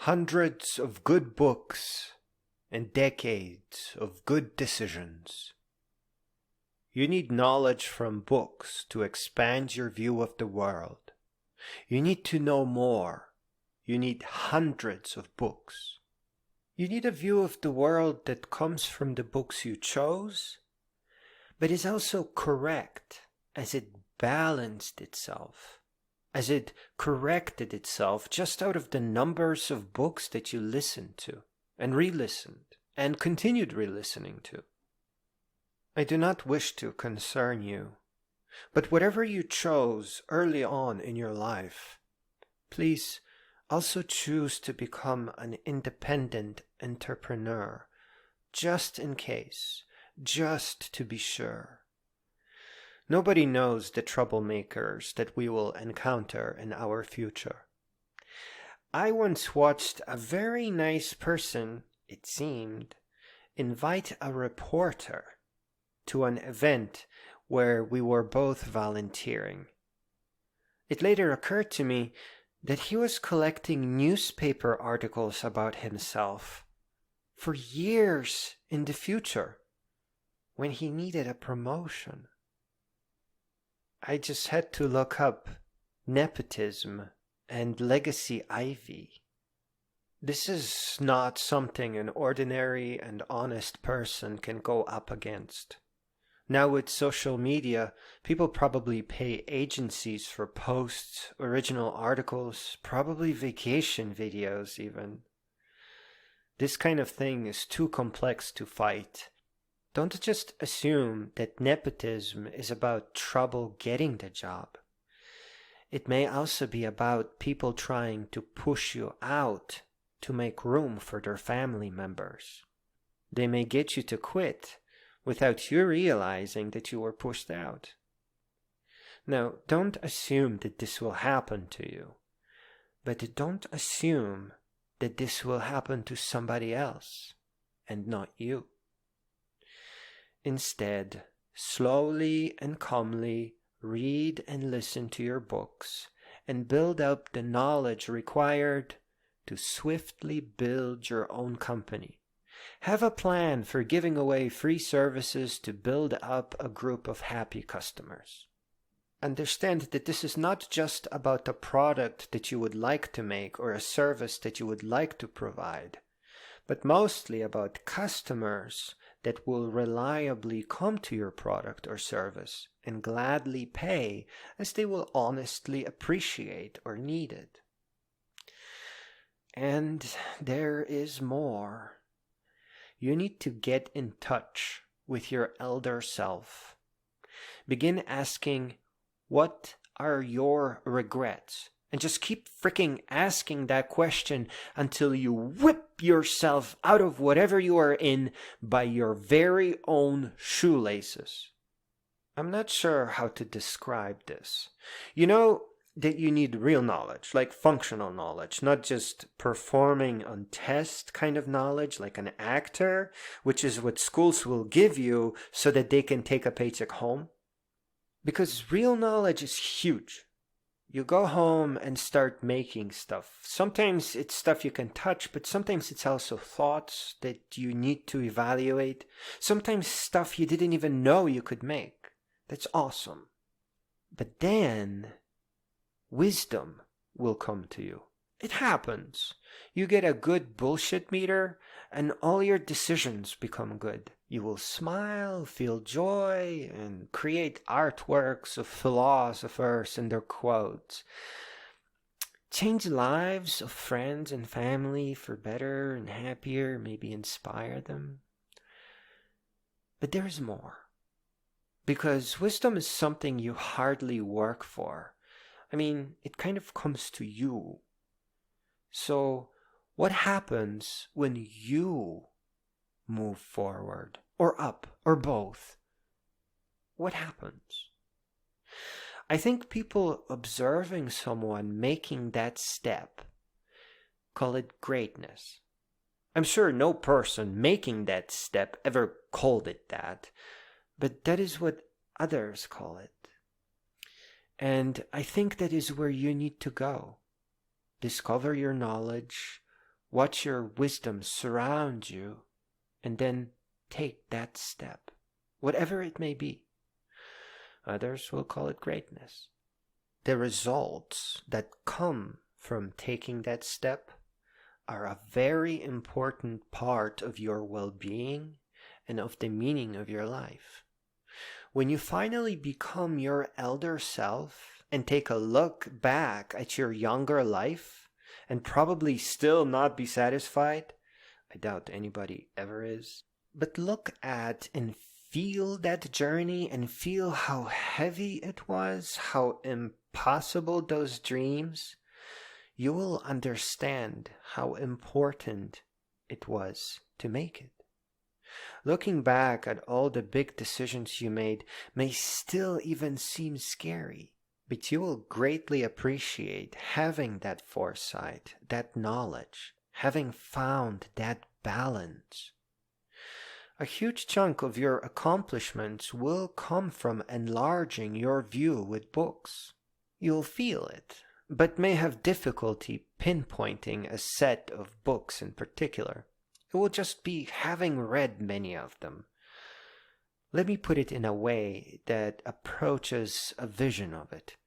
hundreds of good books and decades of good decisions. You need knowledge from books to expand your view of the world. You need to know more. You need hundreds of books. You need a view of the world that comes from the books you chose, but is also correct as it balanced itself, as it corrected itself just out of the numbers of books that you listened to and re-listened and continued re-listening to. I do not wish to concern you, but whatever you chose early on in your life, please also choose to become an independent entrepreneur, just in case, just to be sure. Nobody knows the troublemakers that we will encounter in our future. I once watched a very nice person, it seemed, invite a reporter to an event where we were both volunteering. It later occurred to me that he was collecting newspaper articles about himself for years in the future when he needed a promotion. I just had to look up nepotism and legacy ivy. This is not something an ordinary and honest person can go up against. Now with social media, people probably pay agencies for posts, original articles, probably vacation videos even. This kind of thing is too complex to fight. Don't just assume that nepotism is about trouble getting the job. It may also be about people trying to push you out to make room for their family members. They may get you to quit without you realizing that you were pushed out. Now, don't assume that this will happen to you, but don't assume that this will happen to somebody else and not you. Instead, slowly and calmly read and listen to your books and build up the knowledge required to swiftly build your own company. Have a plan for giving away free services to build up a group of happy customers. Understand that this is not just about a product that you would like to make or a service that you would like to provide, but mostly about customers that will reliably come to your product or service and gladly pay as they will honestly appreciate or need it. And there is more. You need to get in touch with your elder self. Begin asking, what are your regrets? And just keep freaking asking that question until you whip yourself out of whatever you are in by your very own shoelaces. I'm not sure how to describe this. You know that you need real knowledge, like functional knowledge, not just performing on test kind of knowledge like an actor, which is what schools will give you so that they can take a paycheck home. Because real knowledge is huge. You go home and start making stuff. Sometimes it's stuff you can touch, but sometimes it's also thoughts that you need to evaluate. Sometimes stuff you didn't even know you could make. That's awesome. But then wisdom will come to you. It happens. You get a good bullshit meter and all your decisions become good. You will smile, feel joy, and create artworks of philosophers and their quotes. Change lives of friends and family for better and happier, maybe inspire them. But there's more. Because wisdom is something you hardly work for. I mean, it kind of comes to you. So, what happens when you move forward, or up, or both? What happens? I think people observing someone making that step call it greatness. I'm sure no person making that step ever called it that, but that is what others call it. And I think that is where you need to go. Discover your knowledge, Watch your wisdom surround you, and then take that step, whatever it may be. Others will call it greatness. The results that come from taking that step are a very important part of your well-being and of the meaning of your life. When you finally become your elder self and take a look back at your younger life and probably still not be satisfied, I doubt anybody ever is, but look at and feel that journey and feel how heavy it was, how impossible those dreams, you will understand how important it was to make it. Looking back at all the big decisions you made may still even seem scary, but you will greatly appreciate having that foresight, that knowledge, having found that balance. A huge chunk of your accomplishments will come from enlarging your view with books. You'll feel it, but may have difficulty pinpointing a set of books in particular. It will just be having read many of them. Let me put it in a way that approaches a vision of it.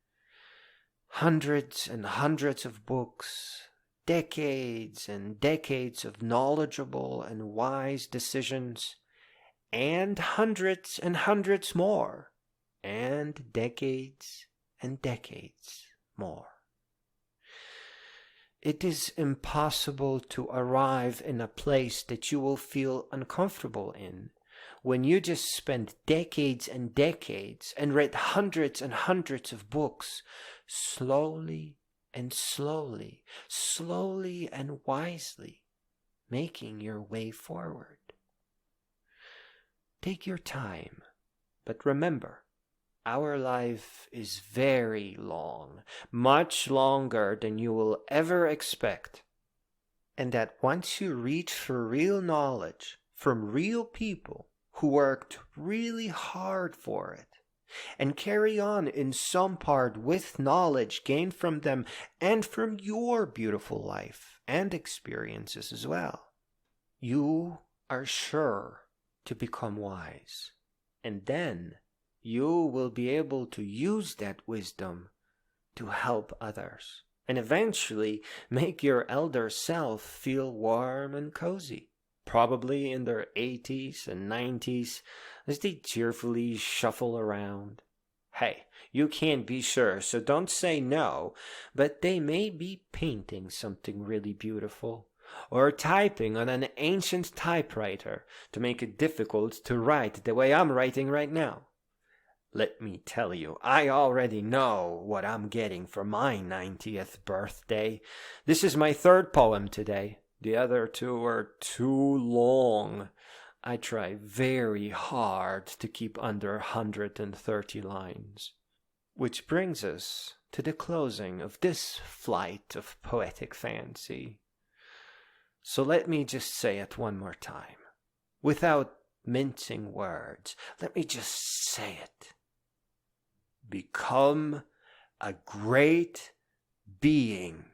Hundreds and hundreds of books, decades and decades of knowledgeable and wise decisions, and hundreds more, and decades more. It is impossible to arrive in a place that you will feel uncomfortable in when you just spend decades and decades and read hundreds and hundreds of books slowly and wisely, making your way forward. Take your time, but remember, our life is very long, much longer than you will ever expect. And that once you reach for real knowledge from real people who worked really hard for it, and carry on in some part with knowledge gained from them and from your beautiful life and experiences as well, you are sure to become wise. And then you will be able to use that wisdom to help others, and eventually make your elder self feel warm and cozy, probably in their 80s and 90s, as they cheerfully shuffle around. Hey, you can't be sure, so don't say no, but they may be painting something really beautiful, or typing on an ancient typewriter to make it difficult to write the way I'm writing right now. Let me tell you, I already know what I'm getting for my 90th birthday. This is my third poem today. The other two are too long. I try very hard to keep under 130 lines. Which brings us to the closing of this flight of poetic fancy. So let me just say it one more time. Without mincing words, let me just say it. Become a great being.